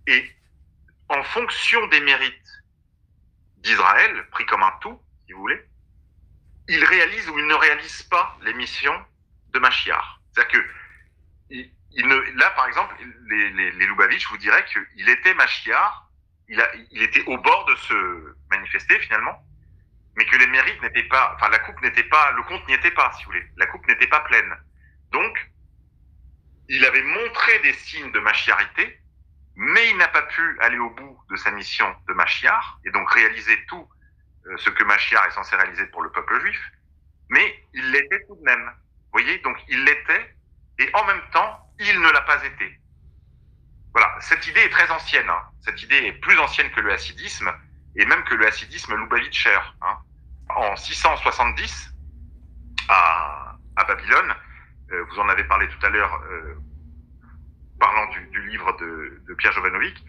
Et en fonction des mérites d'Israël, pris comme un tout, si vous voulez, il réalise ou il ne réalise pas les missions de Machiar. C'est-à-dire que là, par exemple, les Lubavitch vous diraient qu'il était Machiar, il était au bord de se manifester finalement, mais que les mérites n'étaient pas, enfin la coupe n'était pas, le compte n'y était pas, si vous voulez, la coupe n'était pas pleine. Donc, il avait montré des signes de machiarité, mais il n'a pas pu aller au bout de sa mission de Machiar, et donc réaliser tout ce que Machiar est censé réaliser pour le peuple juif, mais il l'était tout de même. Vous voyez, donc il l'était, et en même temps, il ne l'a pas été. Voilà, cette idée est très ancienne. Hein. Cette idée est plus ancienne que le hassidisme, et même que le hassidisme loubavitcher. Hein. En 670, à Babylone, vous en avez parlé tout à l'heure, parlant du livre de Pierre Jovanovic,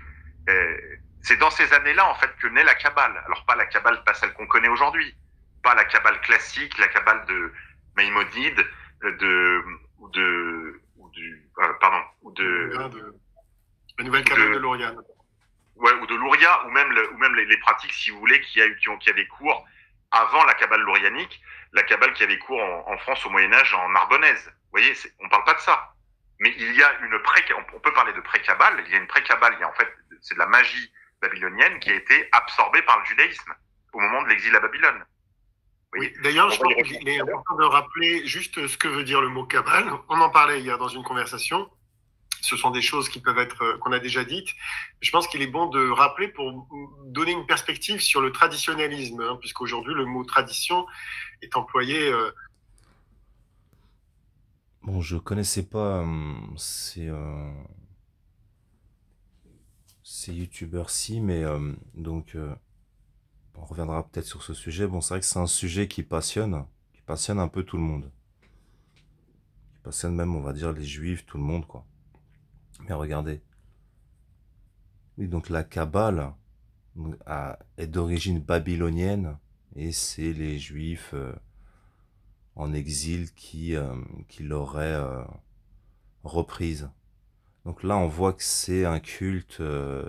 c'est dans ces années-là, en fait, que naît la Kabbale. Alors, pas la Kabbale, pas celle qu'on connaît aujourd'hui, pas la Kabbale classique, la Kabbale de Maïmonide, ou La nouvelle ou Kabbale de de, Lauriane. ouais, ou de Louria, ou même les pratiques, si vous voulez, qui avaient cours avant la Kabbale lourianique, la Kabbale qui avait cours en France au Moyen-Âge en Narbonnaise. Vous voyez, on parle pas de ça. Mais il y a on peut parler de pré-Kabbale, il y a une pré-Kabbale, en fait, c'est de la magie babylonienne qui a été absorbée par le judaïsme au moment de l'exil à Babylone. Vous Oui, voyez, d'ailleurs, on je va y pense revenir qu'il est tout à l'heure. important de rappeler juste ce que veut dire le mot Kabbale. On en parlait hier dans une conversation. Ce sont des choses qui peuvent être qu'on a déjà dites. Je pense qu'il est bon de rappeler pour donner une perspective sur le traditionnalisme, hein, puisqu'aujourd'hui le mot tradition est employé. Bon, je connaissais pas ces youtubeurs-ci, mais donc on reviendra peut-être sur ce sujet. Bon, c'est vrai que c'est un sujet qui passionne un peu tout le monde, qui passionne même, on va dire, les juifs, tout le monde, quoi. Mais regardez, oui, donc la Kabbale est d'origine babylonienne et c'est les juifs en exil qui l'auraient reprise. Donc là, on voit que c'est un culte,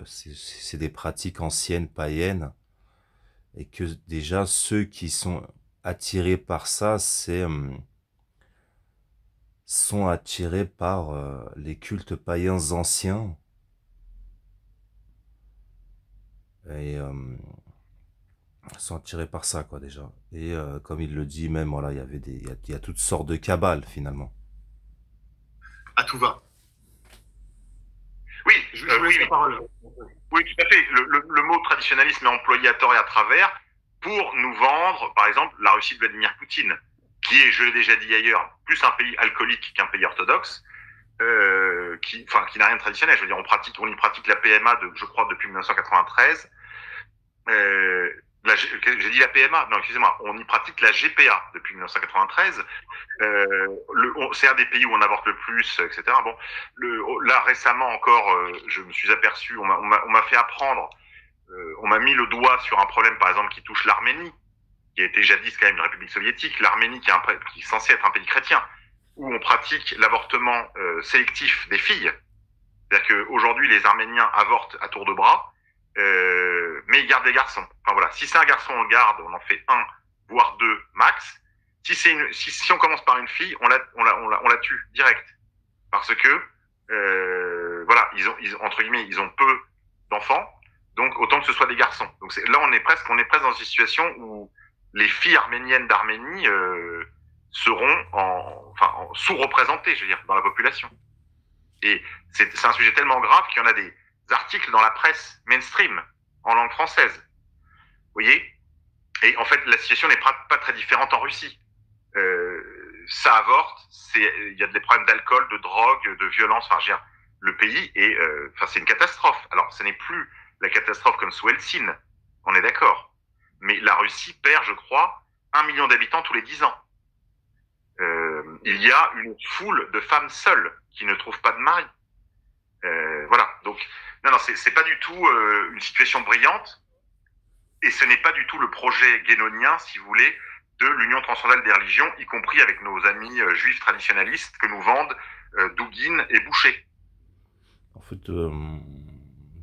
c'est des pratiques anciennes païennes, et que déjà ceux qui sont attirés par ça, sont attirés par les cultes païens anciens, et sont attirés par ça, quoi, déjà. Et comme il le dit même, voilà, il y a toutes sortes de kabbales finalement. À tout va. Oui, Je vous oui, laisse la oui, parole. oui, tout à fait. Le mot traditionnalisme est employé à tort et à travers pour nous vendre, par exemple, la Russie de Vladimir Poutine, qui est, je l'ai déjà dit ailleurs, plus un pays alcoolique qu'un pays orthodoxe, qui n'a rien de traditionnel. Je veux dire, on y pratique la PMA, je crois, depuis 1993. J'ai dit la PMA, non, excusez-moi, on y pratique la GPA depuis 1993. C'est un des pays où on avorte le plus, etc. Bon, là récemment encore, je me suis aperçu, on m'a fait apprendre, on m'a mis le doigt sur un problème, par exemple, qui touche l'Arménie, qui a été jadis quand même une république soviétique, l'Arménie qui est censée être un pays chrétien, où on pratique l'avortement sélectif des filles. C'est-à-dire qu'aujourd'hui, les Arméniens avortent à tour de bras, mais ils gardent des garçons. Enfin voilà, si c'est un garçon, on le garde, on en fait un, voire deux max. Si on commence par une fille, on la tue direct. Parce que, voilà, entre guillemets, ils ont peu d'enfants, donc autant que ce soit des garçons. Donc là, on est presque dans une situation où les filles arméniennes d'Arménie seront sous-représentées, je veux dire, dans la population. Et c'est un sujet tellement grave qu'il y en a des articles dans la presse mainstream en langue française. Vous voyez? Et en fait, la situation n'est pas très différente en Russie. Ça avorte, il y a des problèmes d'alcool, de drogue, de violence. Enfin, le pays est, c'est une catastrophe. Alors, ce n'est plus la catastrophe comme sous Helsinki, on est d'accord. Mais la Russie perd, je crois, 1 million d'habitants tous les 10 ans. Il y a une foule de femmes seules qui ne trouvent pas de mari. Voilà. Donc, non, c'est pas du tout une situation brillante, et ce n'est pas du tout le projet guénonien, si vous voulez, de l'Union transcendantale des religions, y compris avec nos amis juifs traditionnalistes que nous vendent Douguin et Boucher. En fait,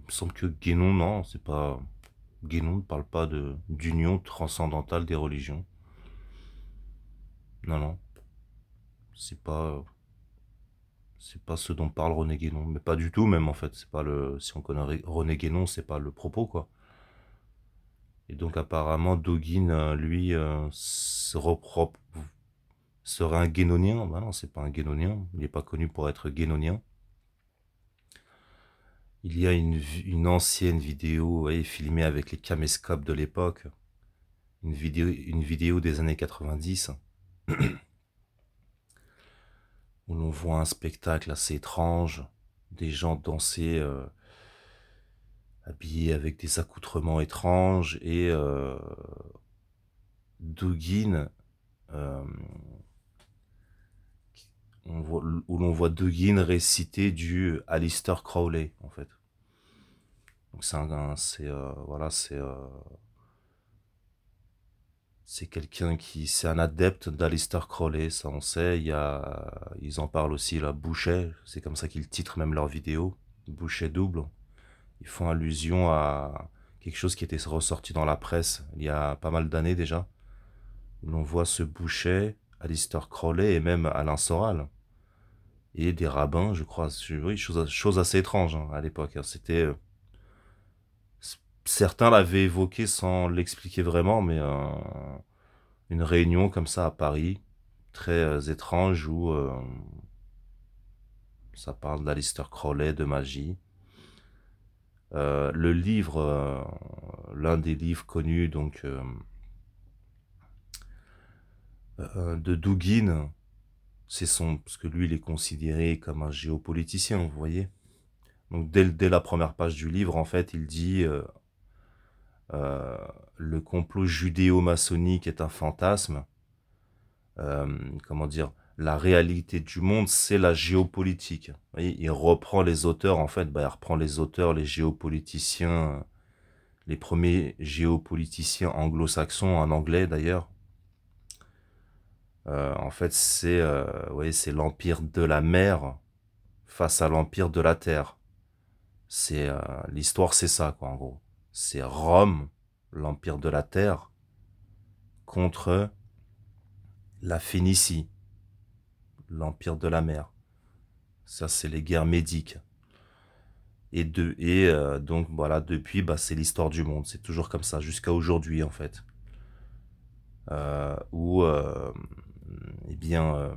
me semble que Guénon, non, c'est pas... Guénon ne parle pas d'union transcendantale des religions. Non, non, c'est pas... C'est pas ce dont parle René Guénon, mais pas du tout même en fait. C'est pas le, si on connaît René Guénon, c'est pas le propos quoi. Et donc apparemment Dugin, lui, serait un guénonien. Bah non, c'est pas un guénonien. Il n'est pas connu pour être guénonien. Il y a une ancienne vidéo filmée avec les caméscopes de l'époque, une vidéo des années 90, où l'on voit un spectacle assez étrange, des gens danser habillés avec des accoutrements étranges, et Dugin, où l'on voit Dugin réciter du Aleister Crowley, en fait. Donc voilà, c'est quelqu'un c'est un adepte d'Aleister Crowley, ça on sait. Ils en parlent aussi, là, Boucher, c'est comme ça qu'ils titrent même leurs vidéos, Boucher double. Ils font allusion à quelque chose qui était ressorti dans la presse il y a pas mal d'années déjà, où l'on voit ce Boucher, Aleister Crowley et même Alain Soral. Et des rabbins, je crois, oui, chose assez étrange hein, à l'époque. C'était... certains l'avaient évoqué sans l'expliquer vraiment, mais une réunion comme ça à Paris, très étrange, où ça parle d'Aleister Crowley, de magie. Le livre, l'un des livres connus donc de Dugin, parce que lui il est considéré comme un géopoliticien, vous voyez. Donc dès la première page du livre, en fait, il dit le complot judéo-maçonnique est un fantasme. Comment dire, la réalité du monde, c'est la géopolitique. Vous voyez, il reprend les auteurs, en fait, il reprend les auteurs, les géopoliticiens, les premiers géopoliticiens anglo-saxons, en anglais d'ailleurs. En fait, vous voyez, c'est l'empire de la mer face à l'empire de la terre. L'histoire, c'est ça, quoi, en gros. C'est Rome, l'empire de la terre, contre la Phénicie, l'empire de la mer. Ça, c'est les guerres médiques. Et donc, voilà, depuis, c'est l'histoire du monde. C'est toujours comme ça, jusqu'à aujourd'hui, en fait. Où, eh bien,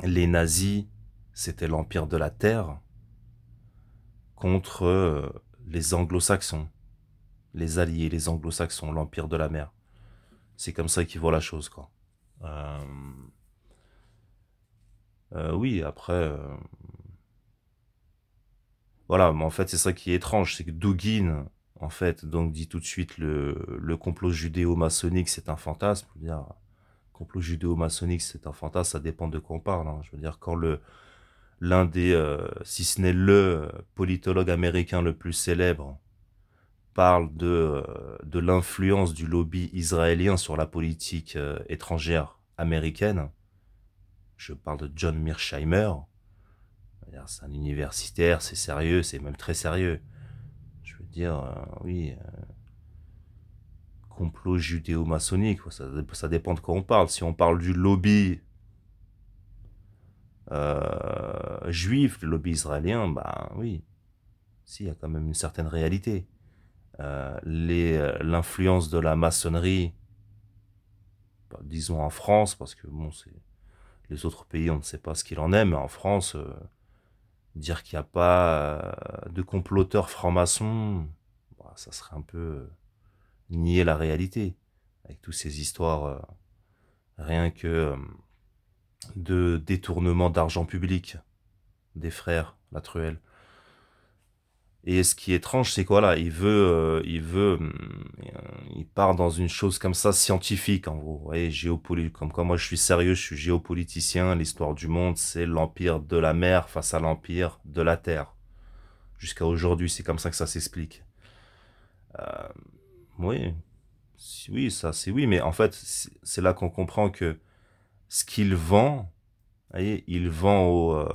les nazis, c'était l'empire de la terre contre les anglo-saxons, les alliés, les anglo-saxons, l'empire de la mer. C'est comme ça qu'ils voient la chose, quoi. Oui, après... voilà, mais en fait, c'est ça qui est étrange, c'est que Dugin, en fait, donc dit tout de suite le complot judéo-maçonnique, c'est un fantasme. Je veux dire, complot judéo-maçonnique, c'est un fantasme, ça dépend de quoi on parle. Hein. Je veux dire, quand l'un des, si ce n'est le politologue américain le plus célèbre, parle de l'influence du lobby israélien sur la politique étrangère américaine, je parle de John Mearsheimer, c'est un universitaire, c'est sérieux, c'est même très sérieux. Je veux dire, oui, complot judéo-maçonnique, ça dépend de quoi on parle. Si on parle du lobby juif, le lobby israélien, oui, si, il y a quand même une certaine réalité. L'influence de la maçonnerie, disons en France, parce que bon, les autres pays, on ne sait pas ce qu'il en est, mais en France, dire qu'il n'y a pas de comploteurs francs-maçons, ça serait un peu nier la réalité, avec toutes ces histoires, rien que de détournement d'argent public des frères Latruelle. Et ce qui est étrange, c'est quoi là, il part dans une chose comme ça, scientifique en gros. Vous voyez, comme moi je suis sérieux, je suis géopoliticien, l'histoire du monde, c'est l'empire de la mer face à l'empire de la terre. Jusqu'à aujourd'hui, c'est comme ça que ça s'explique. Oui, oui, ça c'est oui, mais en fait, c'est là qu'on comprend que ce qu'il vend, vous voyez, il vend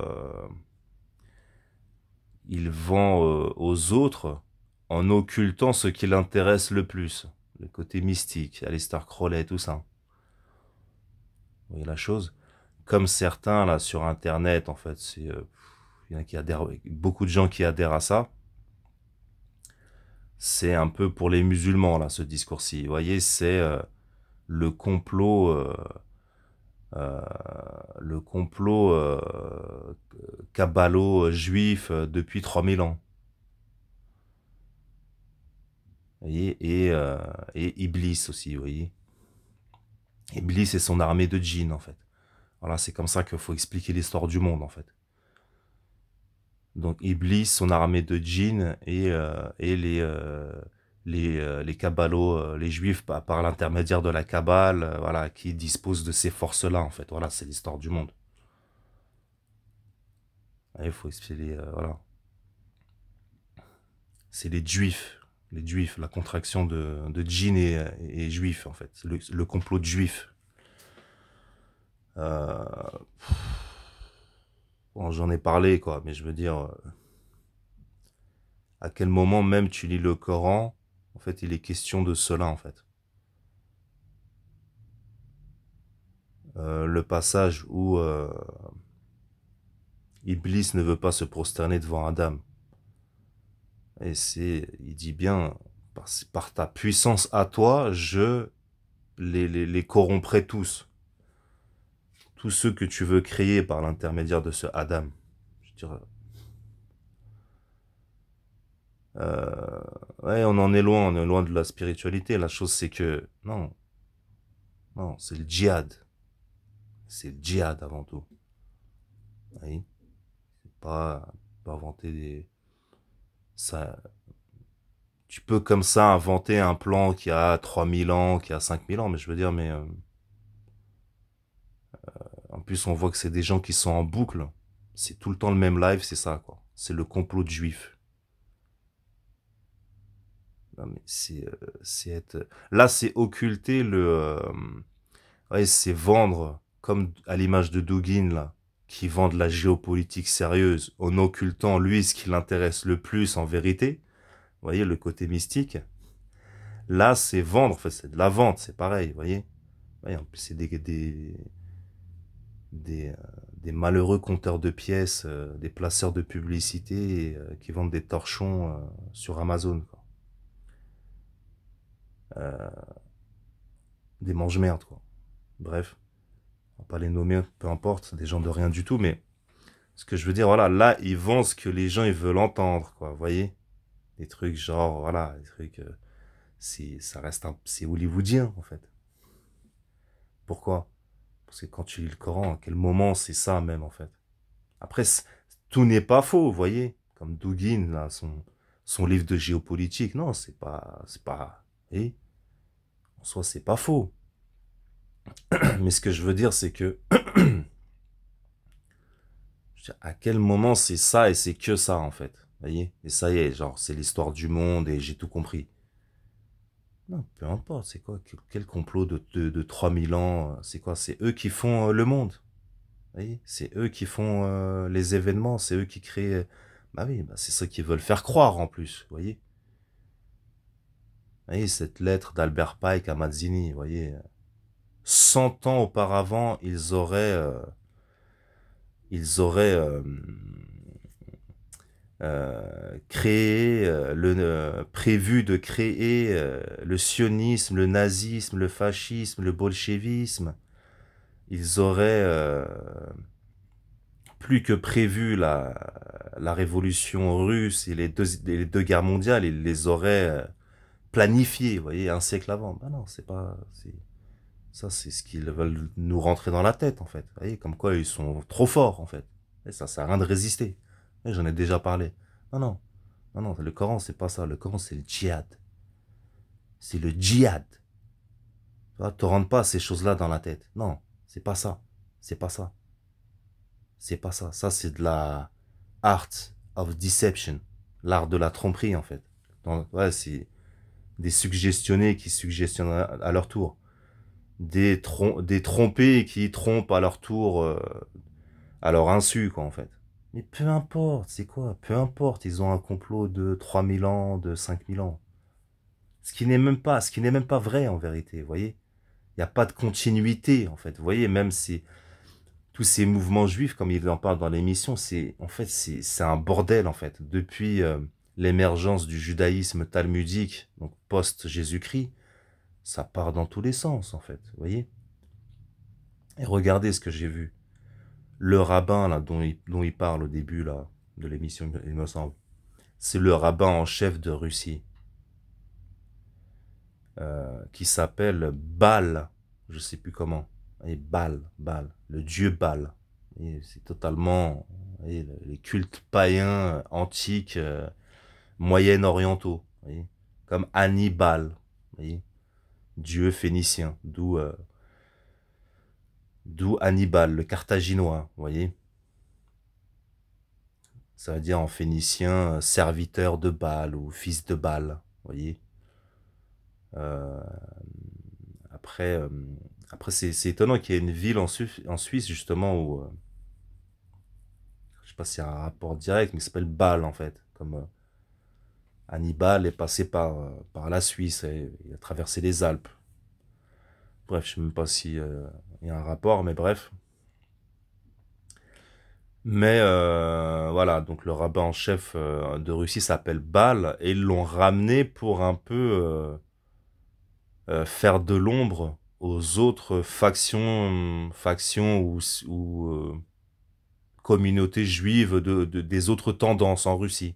il vend aux autres en occultant ce qui l'intéresse le plus. Le côté mystique, Aleister Crowley, tout ça. Vous voyez la chose? Comme certains, là, sur Internet, en fait, il y en a qui adhèrent, beaucoup de gens qui adhèrent à ça. C'est un peu pour les musulmans, là, ce discours-ci. Vous voyez, c'est le complot... le complot kabbalo-juif depuis 3000 ans. Vous voyez, et Iblis aussi, vous voyez. Iblis et son armée de djinns, en fait. Voilà, c'est comme ça qu'il faut expliquer l'histoire du monde, en fait. Donc Iblis, son armée de djinns et les kabbalos, les juifs par l'intermédiaire de la kabbale, voilà, qui disposent de ces forces-là, en fait. Voilà, c'est l'histoire du monde. Il faut expliquer, voilà. C'est les juifs, la contraction de djinn et juif, en fait. C'est le complot de juifs. Bon, j'en ai parlé, quoi, mais je veux dire, à quel moment même tu lis le Coran, en fait, il est question de cela, en fait. Le passage où Iblis ne veut pas se prosterner devant Adam. Et il dit bien, par ta puissance à toi, je les corromprai tous. Tous ceux que tu veux créer par l'intermédiaire de ce Adam. Je dirais. Ouais, on est loin de la spiritualité. La chose, c'est que, non, c'est le djihad. C'est le djihad avant tout. Oui. C'est pas inventer des... Ça, tu peux comme ça inventer un plan qui a 3000 ans, qui a 5000 ans, mais je veux dire, en plus, on voit que c'est des gens qui sont en boucle. C'est tout le temps le même live, c'est ça, quoi. C'est le complot de juifs. Non, mais c'est être... Là, c'est occulter ouais, c'est vendre, comme à l'image de Dugin, là, qui vend de la géopolitique sérieuse, en occultant, lui, ce qui l'intéresse le plus en vérité. Vous voyez, le côté mystique. Là, c'est vendre, en fait, c'est de la vente, c'est pareil, vous voyez. Ouais, en plus, c'est des malheureux compteurs de pièces, des placeurs de publicité qui vendent des torchons sur Amazon, quoi. Des mange-merdes, quoi. Bref, on va pas les nommer, peu importe, des gens de rien du tout, mais ce que je veux dire, voilà, là, ils vendent ce que les gens, ils veulent entendre, quoi, vous voyez. Des trucs genre, voilà, des trucs, ça reste c'est hollywoodien, en fait. Pourquoi? Parce que quand tu lis le Coran, à quel moment c'est ça même, en fait. Après, tout n'est pas faux, vous voyez. Comme Dugin, là, son livre de géopolitique. Non, c'est pas, et en soi, c'est pas faux. Mais ce que je veux dire, c'est que, à quel moment c'est ça et c'est que ça, en fait. Vous voyez? Et ça y est, genre, c'est l'histoire du monde et j'ai tout compris. Non, peu importe, c'est quoi? Quel complot de 3000 ans? C'est quoi? C'est eux qui font le monde. Vous voyez, c'est eux qui font les événements, c'est eux qui créent... Bah oui, bah c'est ça qu'ils veulent faire croire en plus, vous voyez. Vous voyez, cette lettre d'Albert Pike à Mazzini, vous voyez. 100 ans auparavant, ils auraient créé, prévu de créer le sionisme, le nazisme, le fascisme, le bolchevisme. Ils auraient... plus que prévu la révolution russe et les deux guerres mondiales, ils les auraient planifiées, vous voyez, un siècle avant. Ben non, c'est pas, ça c'est ce qu'ils veulent nous rentrer dans la tête, en fait. Vous voyez, comme quoi ils sont trop forts, en fait. Et ça sert à rien de résister. Et j'en ai déjà parlé. Non, le Coran c'est pas ça. Le Coran c'est le djihad. C'est le djihad. Tu vois, te rentre pas ces choses-là dans la tête. Non, c'est pas ça. C'est pas ça. C'est pas ça. Ça, c'est de la art of deception. L'art de la tromperie, en fait. Ouais, c'est des suggestionnés qui suggestionnent à leur tour. Des trompés qui trompent à leur tour, à leur insu, quoi, en fait. Mais peu importe, c'est quoi? Peu importe, ils ont un complot de 3000 ans, de 5000 ans. Ce qui n'est même pas vrai en vérité, vous voyez? Il n'y a pas de continuité, en fait. Vous voyez, même si tous ces mouvements juifs, comme il en parle dans l'émission, en fait, c'est un bordel, en fait. Depuis l'émergence du judaïsme talmudique, donc post-Jésus-Christ, ça part dans tous les sens, en fait. Vous voyez? Et regardez ce que j'ai vu. Le rabbin, là, dont il parle au début, là, de l'émission, il me semble. C'est le rabbin en chef de Russie, qui s'appelle Baal, je sais plus comment. Et Baal, le dieu Baal. Et c'est totalement les cultes païens antiques, moyen-orientaux, voyez, comme Hannibal, voyez, dieu phénicien, d'où Hannibal, le carthaginois, voyez. Ça veut dire en phénicien serviteur de Baal ou fils de Baal, voyez. Euh, après, euh, après c'est étonnant qu'il y ait une ville en Suisse justement où, je sais pas s'il y a un rapport direct, mais ça s'appelle Bâle en fait. Comme Hannibal est passé par la Suisse, et il a traversé les Alpes. Bref, je sais même pas si il y a un rapport, mais bref. Mais voilà, donc le rabbin en chef de Russie s'appelle Bâle et ils l'ont ramené pour un peu faire de l'ombre aux autres factions ou communautés juives des autres tendances en Russie.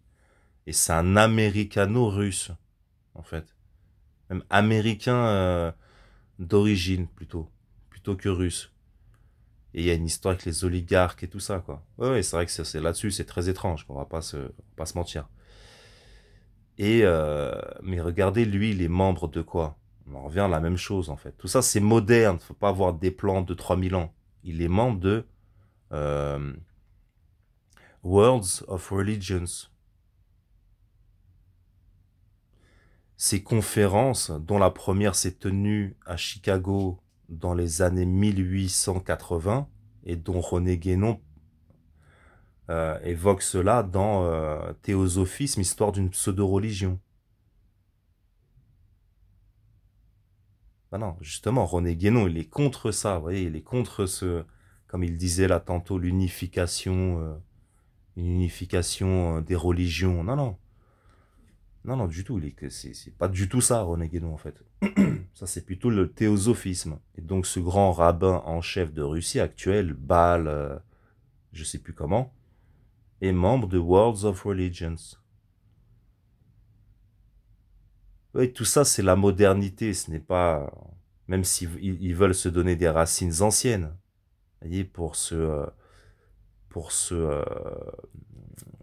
Et c'est un américano-russe, en fait. Même américain d'origine, plutôt que russe. Et il y a une histoire avec les oligarques et tout ça, quoi. Ouais, ouais, c'est vrai que c'est là-dessus, c'est très étrange, on va pas se mentir. Et mais regardez, lui, il est membre de quoi? On en revient à la même chose, en fait. Tout ça, c'est moderne, faut pas avoir des plans de 3000 ans. Il est membre de euh, Worlds of Religions. Ces conférences, dont la première s'est tenue à Chicago dans les années 1880, et dont René Guénon évoque cela dans Théosophisme, histoire d'une pseudo-religion. Ben non, justement, René Guénon, il est contre ça, vous voyez, il est contre comme il disait là tantôt, une unification des religions. Non, non, non, non, du tout, c'est pas du tout ça, René Guénon, en fait. Ça, c'est plutôt le théosophisme. Et donc, ce grand rabbin en chef de Russie actuel, Baal, je sais plus comment, est membre de Worlds of Religions. Oui, tout ça, c'est la modernité. Ce n'est pas, même s'ils ils veulent se donner des racines anciennes, vous voyez,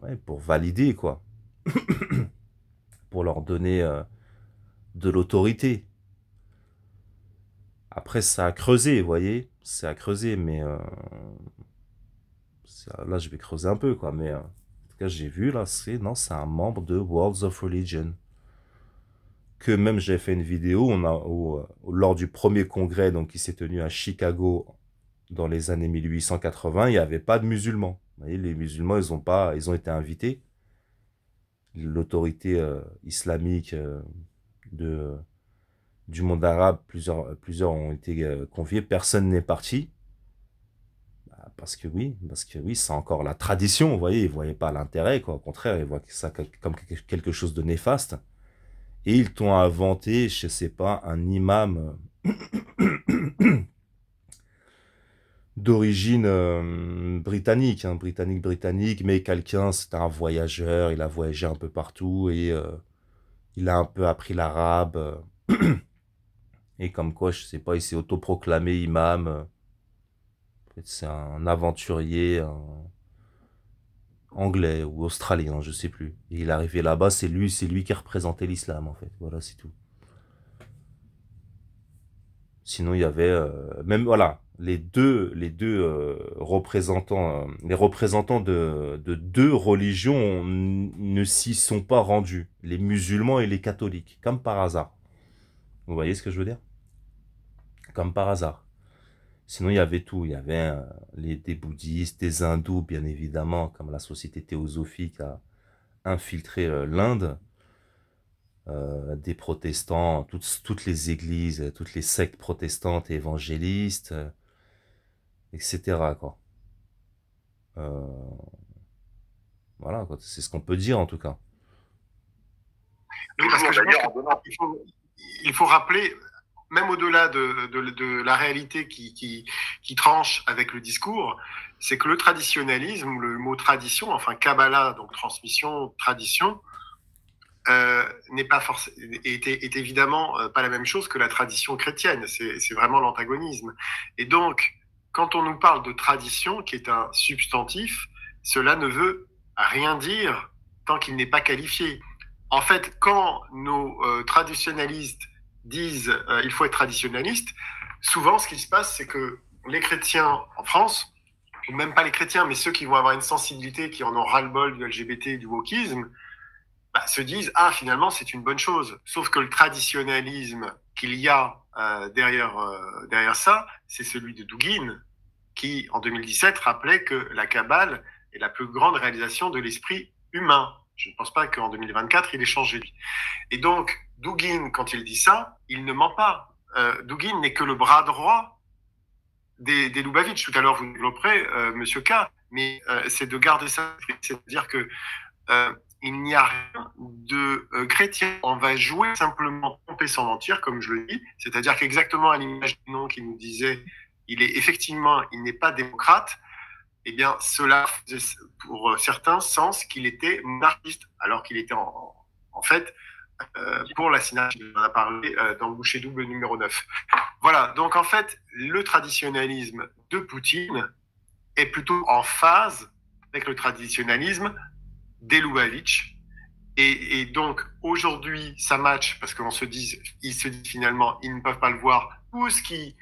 ouais, pour valider, quoi, pour leur donner de l'autorité. Après, ça a creusé, vous voyez, c'est à creuser, mais là, je vais creuser un peu, quoi, mais en tout cas, j'ai vu, là, non, c'est un membre de Worlds of Religion. Que même j'ai fait une vidéo lors du premier congrès donc qui s'est tenu à Chicago dans les années 1880, il n'y avait pas de musulmans. Vous voyez, les musulmans, ils ont été invités. L'autorité islamique de, du monde arabe, plusieurs ont été conviés. Personne n'est parti. Parce que oui, c'est encore la tradition. Vous voyez, ils ne voyaient pas l'intérêt, quoi. Au contraire, ils voient ça comme quelque chose de néfaste. Et ils t'ont inventé, je sais pas, un imam d'origine britannique, hein, britannique, mais quelqu'un, c'était un voyageur, il a voyagé un peu partout et il a un peu appris l'arabe. Et comme quoi, je sais pas, il s'est autoproclamé imam. En fait, c'est un aventurier anglais ou australien, je sais plus. Et il est arrivé là-bas, c'est lui qui représentait l'islam, en fait. Voilà, c'est tout. Sinon, il y avait même voilà les deux représentants, les représentants de deux religions ne s'y sont pas rendus, les musulmans et les catholiques, comme par hasard. Vous voyez ce que je veux dire? Comme par hasard. Sinon, il y avait tout. Il y avait des bouddhistes, des hindous, bien évidemment, comme la société théosophique a infiltré l'Inde, des protestants, toutes les églises, toutes les sectes protestantes et évangélistes, etc., quoi. Euh, voilà, quoi. C'est ce qu'on peut dire en tout cas. Oui, parce que Toujours je pense d'ailleurs en donnant. qu'il faut rappeler, même au-delà de la réalité qui tranche avec le discours, c'est que le traditionnalisme, le mot tradition, enfin Kabbalah, donc transmission, tradition, n'est pas forcément est évidemment pas la même chose que la tradition chrétienne. C'est vraiment l'antagonisme. Et donc, quand on nous parle de tradition, qui est un substantif, cela ne veut rien dire tant qu'il n'est pas qualifié. En fait, quand nos traditionnalistes disent il faut être traditionnaliste, souvent ce qui se passe, c'est que les chrétiens en France, ou même pas les chrétiens, mais ceux qui vont avoir une sensibilité, qui en ont ras-le-bol du LGBT, du wokisme, se disent ah finalement c'est une bonne chose. Sauf que le traditionnalisme qu'il y a derrière ça, c'est celui de Dugin qui en 2017 rappelait que la Kabbale est la plus grande réalisation de l'esprit humain. Je ne pense pas qu'en 2024 il ait changé lui. Et donc Dugin quand il dit ça, il ne ment pas. Dugin n'est que le bras droit des Lubavitch. Tout à l'heure vous développerez Monsieur K, mais c'est de garder ça, c'est-à-dire que il n'y a rien de chrétien. On va jouer simplement pomper sans mentir, comme je le dis. C'est-à-dire qu'exactement à l'image du nom qui nous disait, il n'est pas démocrate. Eh bien, cela faisait pour certains sens qu'il était monarchiste, alors qu'il était en fait pour la synagogue. On en a parlé dans le boucher double numéro 9. Voilà. Donc, en fait, le traditionnalisme de Poutine est plutôt en phase avec le traditionnalisme des Lubavitch. Et donc, aujourd'hui, ça match parce ils se disent finalement, ils ne peuvent pas le voir. Tout ce qui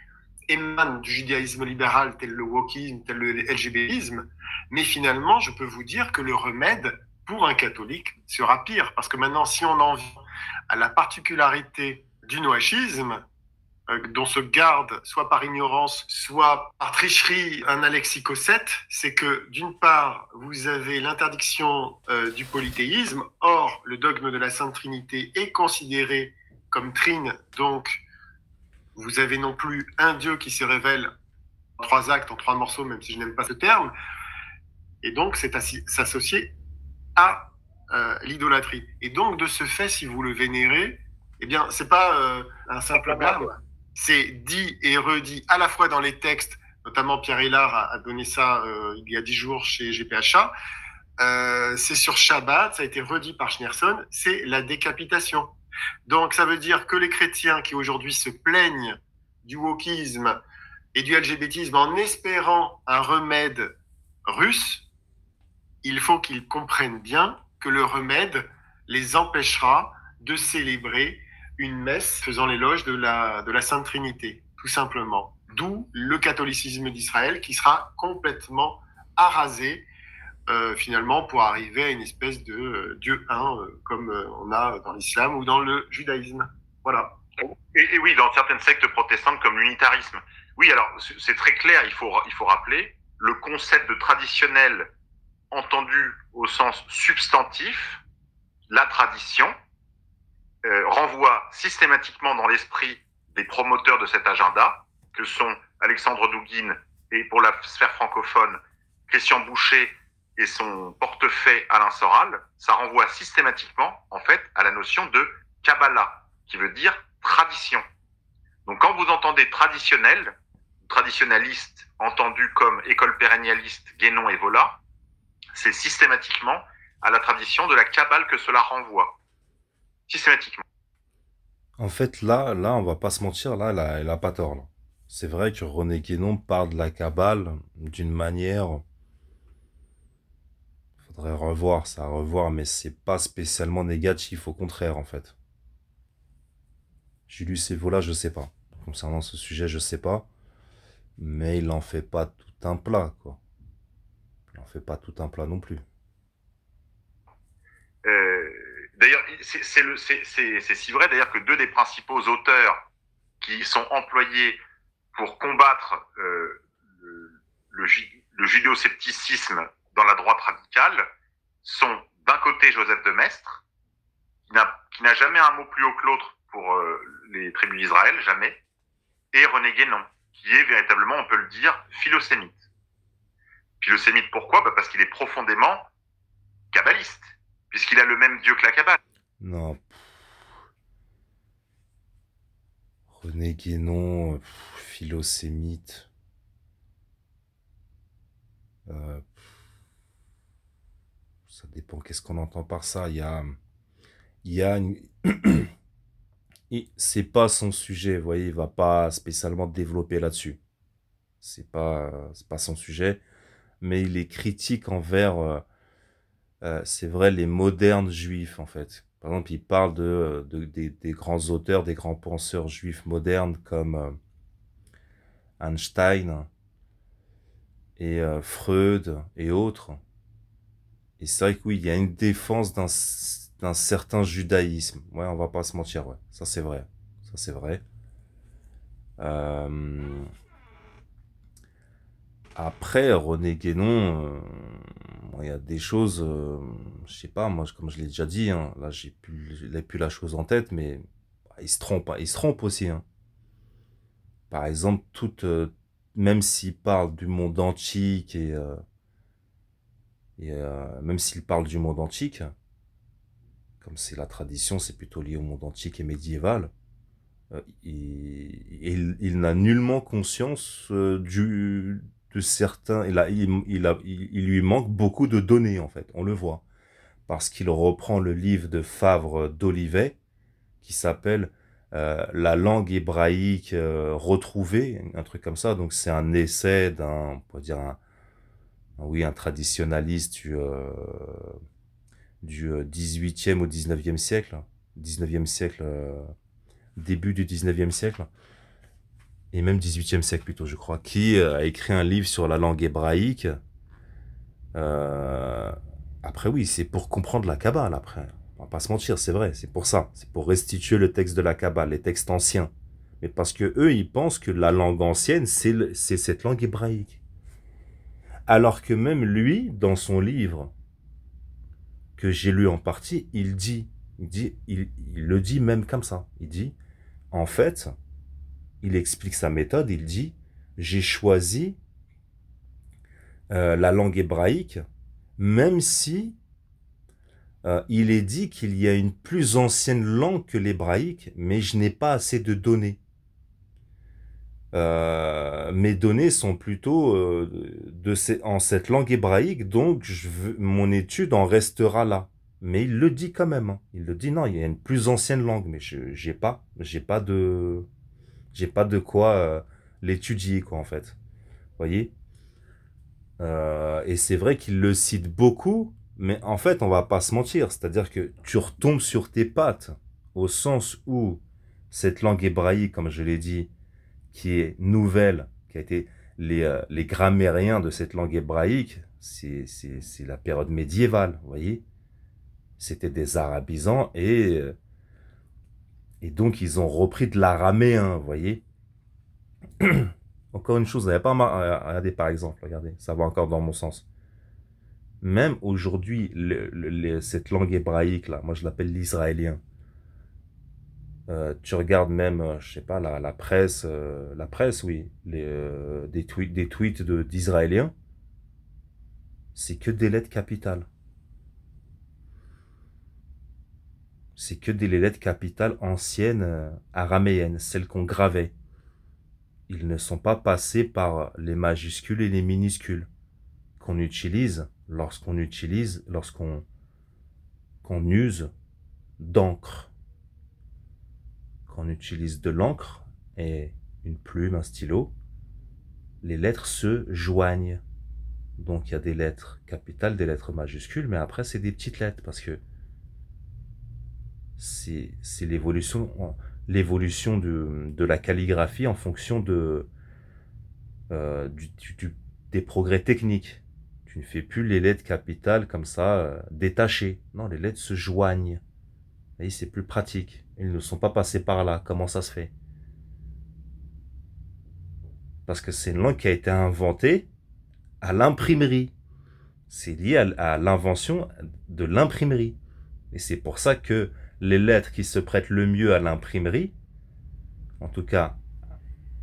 émane du judaïsme libéral, tel le wokisme, tel le LGBTisme. Mais finalement, je peux vous dire que le remède pour un catholique sera pire. Parce que maintenant, si on en vient à la particularité du noachisme, dont se garde, soit par ignorance, soit par tricherie, un Alexis Cossette, c'est que d'une part, vous avez l'interdiction du polythéisme, or le dogme de la Sainte Trinité est considéré comme trine, donc vous avez non plus un Dieu qui se révèle en 3 actes, en 3 morceaux, même si je n'aime pas ce terme, et donc c'est s'associer à l'idolâtrie. Et donc de ce fait, si vous le vénérez, eh bien c'est pas un simple blâme, c'est dit et redit à la fois dans les textes, notamment Pierre Hélard a donné ça il y a 10 jours chez GPHA, c'est sur Shabbat, ça a été redit par Schneerson, c'est la décapitation. Donc ça veut dire que les chrétiens qui aujourd'hui se plaignent du wokisme et du LGBTisme en espérant un remède russe, il faut qu'ils comprennent bien que le remède les empêchera de célébrer une messe faisant l'éloge de la Sainte Trinité, tout simplement. D'où le catholicisme d'Israël qui sera complètement arasé finalement pour arriver à une espèce de Dieu un comme on a dans l'islam ou dans le judaïsme. Voilà. Et oui, dans certaines sectes protestantes comme l'unitarisme. Oui, alors c'est très clair, il faut rappeler le concept de traditionnel entendu au sens substantif, la tradition, renvoie systématiquement dans l'esprit des promoteurs de cet agenda, que sont Alexandre Dugin et pour la sphère francophone, Christian Boucher et son portefaix Alain Soral, ça renvoie systématiquement, en fait, à la notion de Kabbalah, qui veut dire tradition. Donc quand vous entendez traditionnel, traditionnaliste, entendu comme école pérennialiste, Guénon et Vola, c'est systématiquement à la tradition de la Kabbale que cela renvoie. Systématiquement. En fait, là, on va pas se mentir, là, elle a pas tort, là. C'est vrai que René Guénon parle de la Kabbale d'une manière... Faudrait revoir ça, revoir, mais c'est pas spécialement négatif, au contraire, en fait. Julius Evola, je sais pas. Concernant ce sujet, je sais pas. Mais il en fait pas tout un plat, quoi. Il en fait pas tout un plat non plus. D'ailleurs, c'est si vrai d'ailleurs que deux des principaux auteurs qui sont employés pour combattre le judéo-scepticisme dans la droite radicale sont d'un côté Joseph de Maistre, qui n'a jamais un mot plus haut que l'autre pour les tribus d'Israël, jamais, et René Guénon, qui est véritablement, on peut le dire, philosémite. Philosémite, pourquoi? Parce qu'il est profondément kabbaliste, puisqu'il a le même Dieu que la Kabbale. Non. René Guénon, philosémite. Ça dépend qu'est-ce qu'on entend par ça. Il y a une... c'est pas son sujet, vous voyez, il va pas spécialement développer là-dessus. C'est pas son sujet, mais il est critique envers, c'est vrai, les modernes juifs, en fait. Par exemple, il parle des grands auteurs, des grands penseurs juifs modernes comme Einstein et Freud et autres. Et c'est vrai que oui, il y a une défense d'un certain judaïsme. Ouais, on va pas se mentir, ouais. Ça, c'est vrai. Ça, c'est vrai. Après, René Guénon, il y a des choses, je sais pas, moi, comme je l'ai déjà dit, hein, là, j'ai plus la chose en tête, mais il se trompe aussi, hein. Par exemple, même s'il parle du monde antique et même s'il parle du monde antique, comme c'est la tradition, c'est plutôt lié au monde antique et médiéval, il n'a nullement conscience de certains. Il lui manque beaucoup de données, en fait, on le voit. Parce qu'il reprend le livre de Favre d'Olivet, qui s'appelle La langue hébraïque retrouvée, un truc comme ça. Donc c'est un essai on pourrait dire un traditionnaliste du 18e au 19e siècle. 19e siècle, début du 19e siècle, et même 18e siècle plutôt, je crois, qui a écrit un livre sur la langue hébraïque. Après oui, c'est pour comprendre la Kabbale, après. On va pas se mentir, c'est vrai, c'est pour ça. C'est pour restituer le texte de la Kabbale, les textes anciens. Mais parce que eux, ils pensent que la langue ancienne, c'est cette langue hébraïque. Alors que même lui, dans son livre, que j'ai lu en partie, il le dit même comme ça. Il dit, en fait, il explique sa méthode, il dit, j'ai choisi la langue hébraïque, même si il est dit qu'il y a une plus ancienne langue que l'hébraïque, mais je n'ai pas assez de données. Mes données sont plutôt en cette langue hébraïque, donc mon étude en restera là. Mais il le dit quand même, hein. Il le dit, non, il y a une plus ancienne langue, mais j'ai pas de quoi l'étudier, quoi, en fait. Vous voyez? Et c'est vrai qu'il le cite beaucoup, mais en fait, on va pas se mentir. C'est-à-dire que tu retombes sur tes pattes, au sens où cette langue hébraïque, comme je l'ai dit, qui est nouvelle, qui a été les grammairiens de cette langue hébraïque, c'est la période médiévale, vous voyez? C'était des arabisants et donc ils ont repris de l'araméen, vous voyez? Encore une chose, vous n'avez pas regardez par exemple, regardez, ça va encore dans mon sens. Même aujourd'hui, cette langue hébraïque là, moi je l'appelle l'israélien. Tu regardes même, je sais pas, la presse, oui, des tweets d'Israéliens, c'est que des lettres capitales. C'est que des lettres capitales anciennes, araméennes, celles qu'on gravait. Ils ne sont pas passés par les majuscules et les minuscules qu'on utilise lorsqu'on use d'encre. Quand on utilise de l'encre et une plume, un stylo, les lettres se joignent. Donc il y a des lettres capitales, des lettres majuscules, mais après c'est des petites lettres parce que c'est l'évolution de la calligraphie en fonction des progrès techniques. Tu ne fais plus les lettres capitales comme ça, détachées. Non, les lettres se joignent. Et c'est plus pratique. Ils ne sont pas passés par là. Comment ça se fait? parce que c'est une langue qui a été inventée à l'imprimerie. C'est lié à l'invention de l'imprimerie. Et c'est pour ça que les lettres qui se prêtent le mieux à l'imprimerie, en tout cas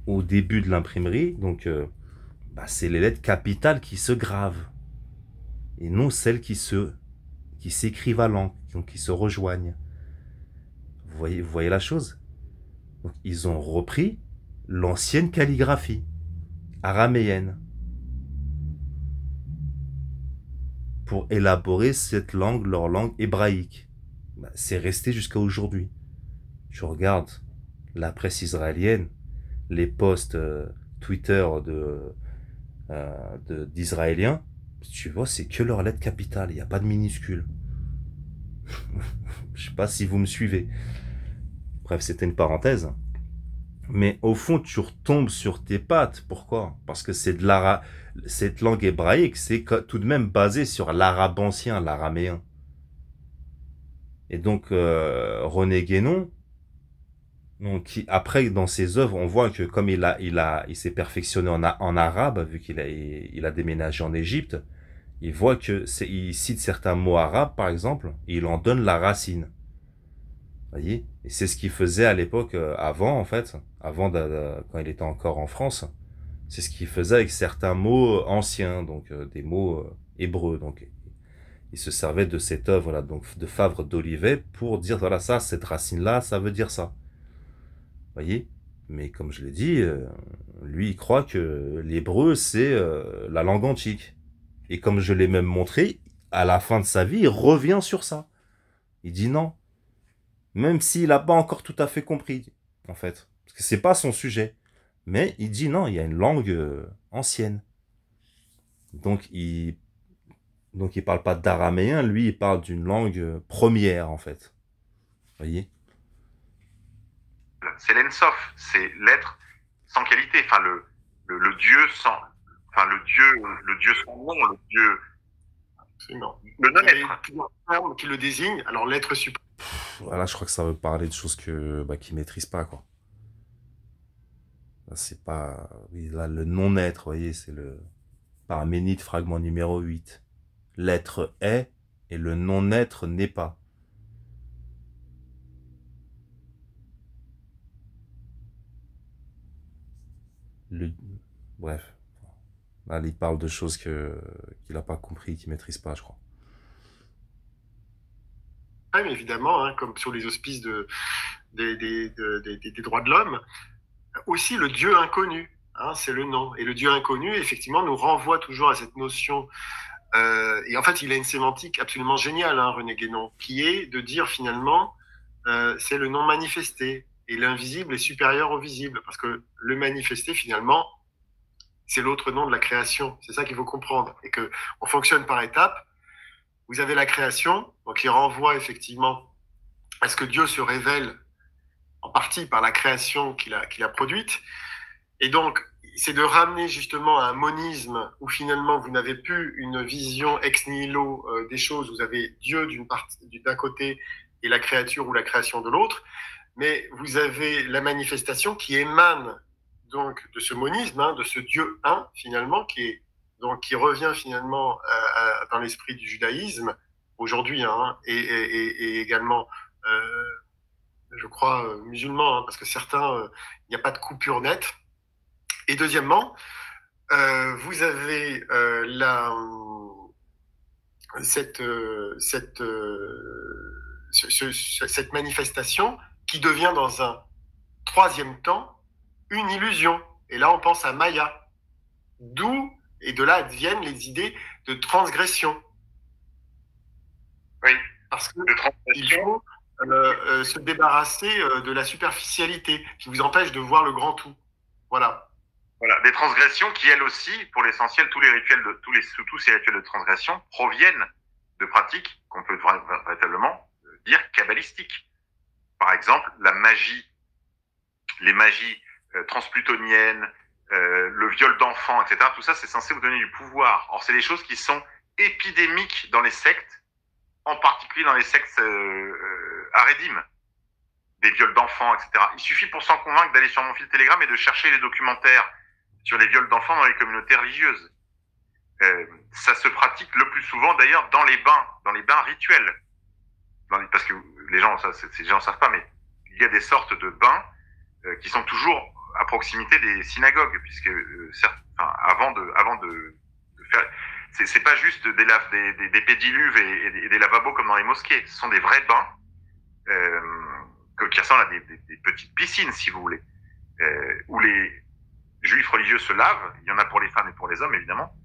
au début de l'imprimerie, donc c'est les lettres capitales qui se gravent et non celles qui s'écrivent à l'encre, donc qui se rejoignent. Vous voyez la chose? Donc, ils ont repris l'ancienne calligraphie araméenne pour élaborer cette langue, leur langue hébraïque. C'est resté jusqu'à aujourd'hui. Je regarde la presse israélienne, les posts Twitter d'Israéliens, tu vois, c'est que leurs lettres capitales, il n'y a pas de minuscules. Je sais pas si vous me suivez. Bref, c'était une parenthèse. Mais au fond, tu retombes sur tes pattes. Pourquoi? Parce que c'est cette langue hébraïque, c'est tout de même basé sur l'arabe ancien, l'araméen. Et donc, René Guénon, donc, après, dans ses œuvres, on voit que comme il s'est perfectionné en arabe, vu qu'il a déménagé en Égypte, il voit il cite certains mots arabes, par exemple, et il en donne la racine. Voyez? Et c'est ce qu'il faisait à l'époque, avant, en fait, quand il était encore en France. C'est ce qu'il faisait avec certains mots anciens, donc des mots hébreux. Donc, il se servait de cette œuvre-là, donc de Favre d'Olivet, pour dire, voilà, ça, cette racine-là, ça veut dire ça. Voyez? Mais comme je l'ai dit, lui, il croit que l'hébreu, c'est la langue antique. Et comme je l'ai même montré, à la fin de sa vie, il revient sur ça. Il dit non. Même s'il n'a pas encore tout à fait compris, en fait. Parce que c'est pas son sujet. Mais il dit non, il y a une langue ancienne. Donc il parle pas d'araméen, lui, il parle d'une langue première, en fait. Voyez? C'est l'ensof, c'est l'être sans qualité, enfin le Dieu sans, enfin le Dieu sans nom, le Dieu, le non-être. Il y a plusieurs termes qui le désignent. Alors l'être suprême. Voilà, je crois que ça veut parler de choses qu'il maîtrise pas, quoi. C'est pas, oui, là, le non-être, vous voyez, c'est le Parménide, fragment numéro 8. L'être est et le non-être n'est pas. Bref. Là, il parle de choses qu'il n'a pas compris, qu'il maîtrise pas, je crois. Oui, évidemment, hein, comme sur les auspices des droits de l'homme. Aussi le Dieu inconnu, hein, c'est le nom. Et le Dieu inconnu, effectivement, nous renvoie toujours à cette notion. Et en fait, il a une sémantique absolument géniale, hein, René Guénon, qui est de dire finalement, c'est le non manifesté. Et l'invisible est supérieur au visible. Parce que le manifesté, finalement, c'est l'autre nom de la création. C'est ça qu'il faut comprendre. Et qu'on fonctionne par étapes. Vous avez la création, donc il renvoie effectivement à ce que Dieu se révèle en partie par la création qu'il a produite. Et donc, c'est de ramener justement à un monisme où finalement vous n'avez plus une vision ex nihilo des choses. Vous avez Dieu d'un côté et la créature ou la création de l'autre. Mais vous avez la manifestation qui émane donc de ce monisme, hein, de ce Dieu un finalement, qui revient finalement dans l'esprit du judaïsme aujourd'hui, hein, et également, je crois, musulman, hein, parce que certains, il n'y a pas de coupure nette. Et deuxièmement, vous avez cette manifestation qui devient dans un troisième temps une illusion. Et là, on pense à Maya. Et de là viennent les idées de transgression. Oui. Parce qu'il faut se débarrasser de la superficialité qui vous empêche de voir le grand tout. Voilà. Voilà, des transgressions qui, elles aussi, pour l'essentiel, tous ces rituels de transgression proviennent de pratiques qu'on peut véritablement dire kabbalistiques. Par exemple, les magies transplutoniennes, le viol d'enfants, etc. Tout ça, c'est censé vous donner du pouvoir. Or, c'est des choses qui sont épidémiques dans les sectes, en particulier dans les sectes harédim, des viols d'enfants, etc. Il suffit pour s'en convaincre d'aller sur mon fil Telegram et de chercher les documentaires sur les viols d'enfants dans les communautés religieuses. Ça se pratique le plus souvent d'ailleurs dans les bains rituels. Parce que les gens, ces gens ne savent pas, mais il y a des sortes de bains qui sont toujours à proximité des synagogues, puisque avant de faire, c'est pas juste des pédiluves et des lavabos comme dans les mosquées. Ce sont des vrais bains qui ressemblent à des petites piscines, si vous voulez, où les juifs religieux se lavent. Il y en a pour les femmes et pour les hommes, évidemment.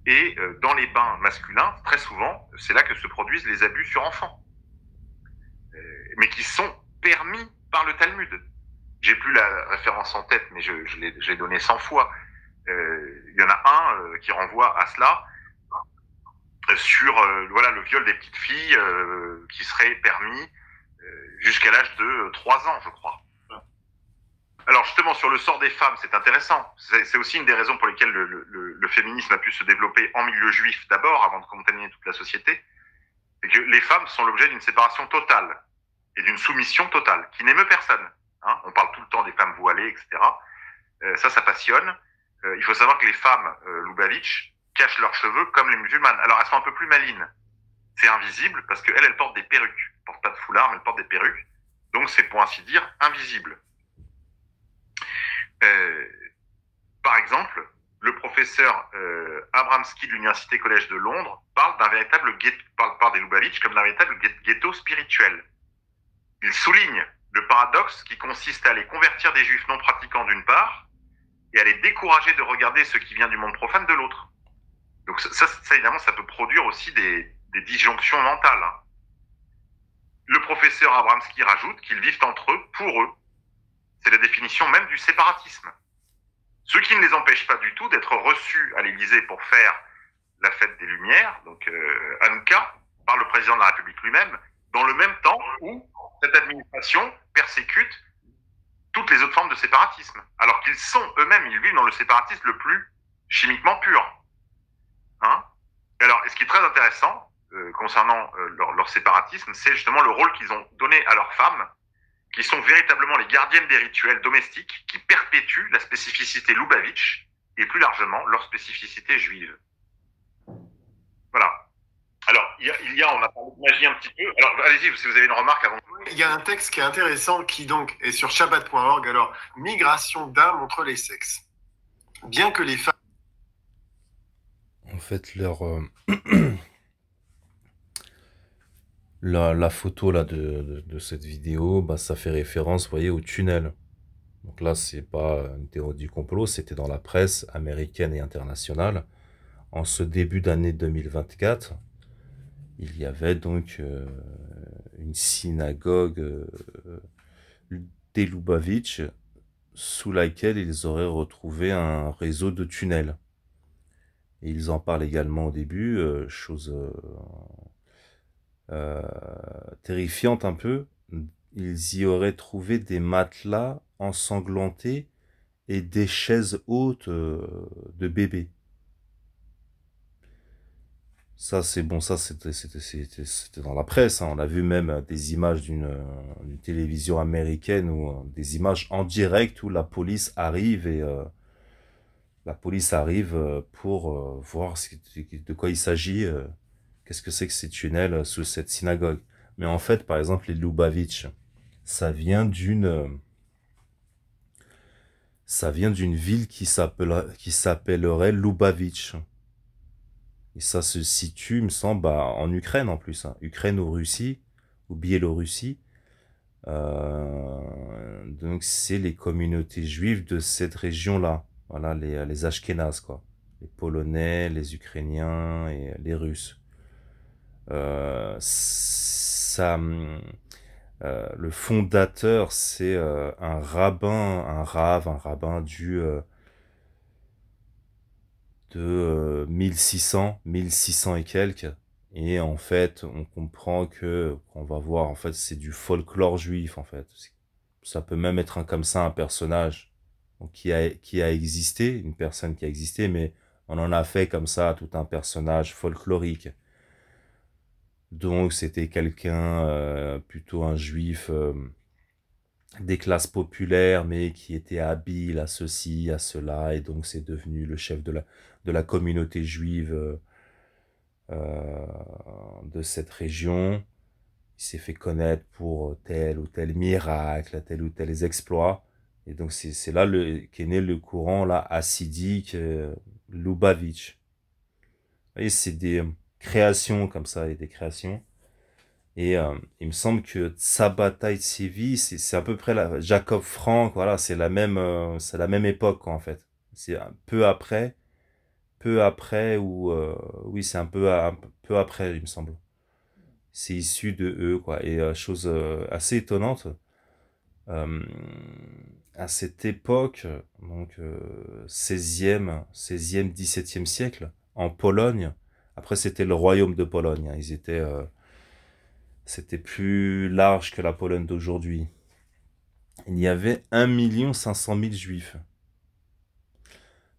Et dans les bains masculins, très souvent, c'est là que se produisent les abus sur enfants, mais qui sont permis par le Talmud. J'ai plus la référence en tête, mais je l'ai donné 100 fois. Il y en a un qui renvoie à cela sur voilà, le viol des petites filles qui serait permis jusqu'à l'âge de 3 ans, je crois. Alors justement, sur le sort des femmes, c'est intéressant. C'est aussi une des raisons pour lesquelles le féminisme a pu se développer en milieu juif d'abord, avant de contaminer toute la société. C'est que les femmes sont l'objet d'une séparation totale et d'une soumission totale, qui n'émeut personne. Hein, on parle tout le temps des femmes voilées, etc. Ça passionne. Il faut savoir que les femmes Lubavitch cachent leurs cheveux comme les musulmanes. Alors elles sont un peu plus malines. C'est invisible parce qu'elles portent des perruques. Elles portent pas de foulard, mais elles portent des perruques. Donc c'est pour ainsi dire invisible. Par exemple, le professeur Abramski de l'Université Collège de Londres parle d'un véritable ghetto, parle des Lubavitch comme d'un véritable ghetto spirituel. Il souligne le paradoxe qui consiste à aller convertir des juifs non pratiquants d'une part et à les décourager de regarder ce qui vient du monde profane de l'autre. Donc ça évidemment, ça peut produire aussi des disjonctions mentales. Hein. Le professeur Abramski rajoute qu'ils vivent entre eux, pour eux. C'est la définition même du séparatisme. Ce qui ne les empêche pas du tout d'être reçus à l'Élysée pour faire la fête des Lumières, donc Hanouka, par le président de la République lui-même, dans le même temps où cette administration persécute toutes les autres formes de séparatisme, alors qu'ils sont eux-mêmes, ils vivent dans le séparatisme le plus chimiquement pur. Hein? Alors, et ce qui est très intéressant concernant leur séparatisme, c'est justement le rôle qu'ils ont donné à leurs femmes, qui sont véritablement les gardiennes des rituels domestiques qui perpétuent la spécificité Lubavitch et plus largement leur spécificité juive. Voilà. Alors, on a parlé de magie un petit peu. Alors, allez-y, si vous avez une remarque avant. Il y a un texte qui est intéressant qui donc est sur Shabbat.org. Alors, migration d'âme entre les sexes. Bien que les femmes. En fait, la photo là de cette vidéo, bah, ça fait référence, vous voyez, au tunnel. Donc là, c'est pas une théorie du complot, c'était dans la presse américaine et internationale. En ce début d'année 2024, il y avait donc une synagogue des Lubavitch sous laquelle ils auraient retrouvé un réseau de tunnels. Et ils en parlent également au début, chose terrifiante un peu. Ils y auraient trouvé des matelas ensanglantés et des chaises hautes de bébés. Ça, c'est bon, ça, c'était dans la presse. Hein. On a vu même des images d'une télévision américaine ou des images en direct où la police arrive et pour voir de quoi il s'agit, qu'est-ce que c'est que ces tunnels sous cette synagogue. Mais en fait, par exemple, les Lubavitch, ça vient d'une ville qui s'appellerait Lubavitch. Et ça se situe, il me semble, en Ukraine en plus. Hein. Ukraine ou Russie, ou Biélorussie. Donc c'est les communautés juives de cette région-là. Voilà, les Ashkénazes, quoi. Les Polonais, les Ukrainiens et les Russes. Le fondateur, c'est un rabbin de 1600 et quelques. Et en fait, on comprend qu'on va voir, en fait, c'est du folklore juif, en fait. Ça peut même être comme ça un personnage qui a existé, une personne qui a existé, mais on en a fait comme ça tout un personnage folklorique. Donc, c'était quelqu'un, plutôt un juif des classes populaires, mais qui étaient habiles à ceci, à cela, et donc c'est devenu le chef de la communauté juive euh, de cette région. Il s'est fait connaître pour tel ou tel miracle, tel ou tel exploit. Et donc c'est là qu'est né le courant là hassidique Lubavitch. Vous voyez, c'est des créations comme ça, et des créations. Et il me semble que Sabbatai Tzvi, c'est à peu près Jacob Frank, voilà, c'est la même époque quoi, en fait. C'est un peu après ou oui, c'est un peu après, il me semble. C'est issu de eux quoi. Et chose assez étonnante, euh, à cette époque, donc 16e, 17e siècle, en Pologne. Après, c'était le royaume de Pologne, hein. C'était plus large que la Pologne d'aujourd'hui. Il y avait 1 500 000 juifs.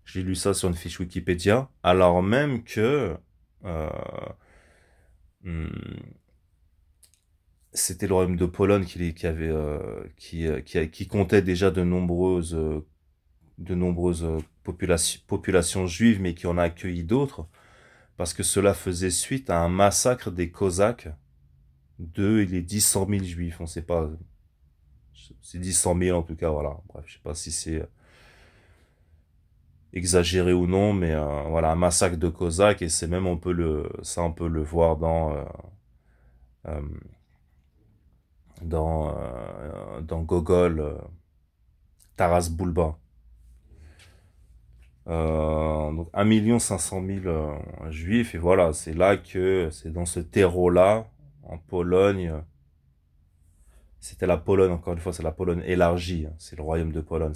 J'ai lu ça sur une fiche Wikipédia, alors même que euh, hmm, c'était le royaume de Pologne qui comptait déjà de nombreuses populations juives, mais qui en a accueilli d'autres, parce que cela faisait suite à un massacre des Cosaques de les 10 000 juifs. On sait pas, c'est 10 000 en tout cas, voilà. Bref, je sais pas si c'est exagéré ou non, mais voilà, un massacre de Cosaques, et c'est même, on peut le voir euh, dans Gogol, Taras Bulba. Donc 1 500 000 juifs, et voilà, c'est dans ce terreau-là, en Pologne, c'était la Pologne, encore une fois, c'est la Pologne élargie, hein. C'est le royaume de Pologne,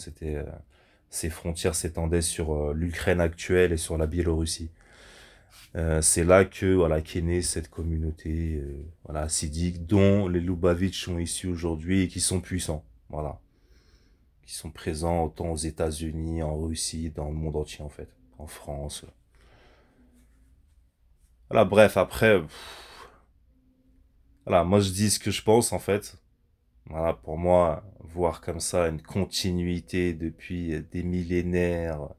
ses frontières s'étendaient sur l'Ukraine actuelle et sur la Biélorussie. C'est là que voilà qu'est née cette communauté voilà hassidique dont les Lubavitch sont issus aujourd'hui et qui sont puissants, voilà, qui sont présents autant aux États-Unis, en Russie, dans le monde entier en fait, en France. Voilà, bref, après, voilà, moi je dis ce que je pense en fait. Voilà, pour moi, voir comme ça une continuité depuis des millénaires,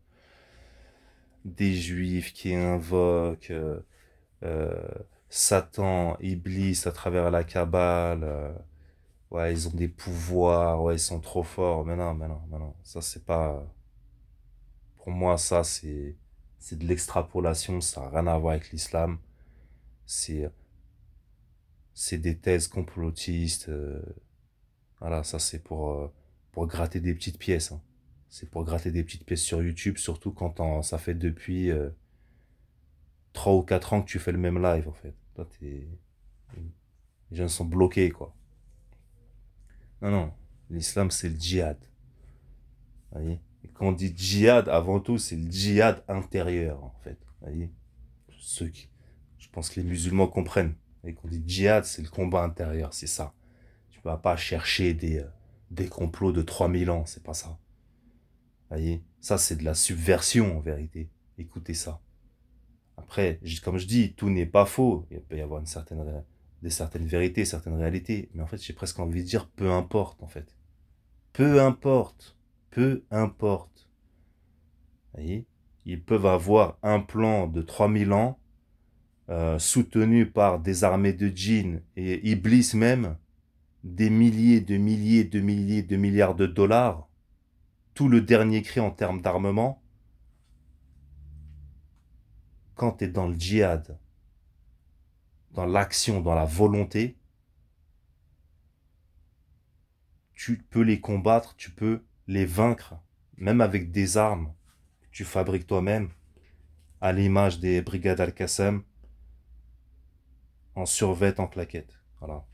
des Juifs qui invoquent euh, Satan, Iblis à travers la Kabbale. Ouais, ils ont des pouvoirs, ouais, ils sont trop forts. Mais non, mais non, mais non. Ça, c'est pas. Pour moi, ça, c'est de l'extrapolation. Ça n'a rien à voir avec l'islam. C'est, c'est des thèses complotistes. Voilà, ça, c'est pour gratter des petites pièces, hein. C'est pour gratter des petites pièces sur YouTube, surtout quand ça fait depuis 3 ou 4 ans que tu fais le même live, en fait. Toi, les gens sont bloqués, quoi. Non, non. L'islam, c'est le djihad. Vous voyez? Et quand on dit djihad, avant tout, c'est le djihad intérieur, en fait. Vous voyez? Je pense que les musulmans comprennent. Et quand on dit djihad, c'est le combat intérieur, c'est ça. Tu vas pas chercher des complots de 3000 ans, c'est pas ça. Vous voyez? Ça, c'est de la subversion, en vérité. Écoutez ça. Après, comme je dis, tout n'est pas faux. Il peut y avoir des certaines vérités, certaines réalités. Mais en fait, j'ai presque envie de dire, peu importe, en fait. Peu importe. Peu importe. Vous voyez? Ils peuvent avoir un plan de 3000 ans, soutenu par des armées de djinns et Iblis même, des milliers, de milliers, de milliers, de milliards de dollars, tout le dernier cri en termes d'armement. Quand tu es dans le djihad, dans l'action, dans la volonté, tu peux les combattre, tu peux les vaincre, même avec des armes que tu fabriques toi-même, à l'image des brigades Al-Qassam, en survêt, en claquette. Voilà.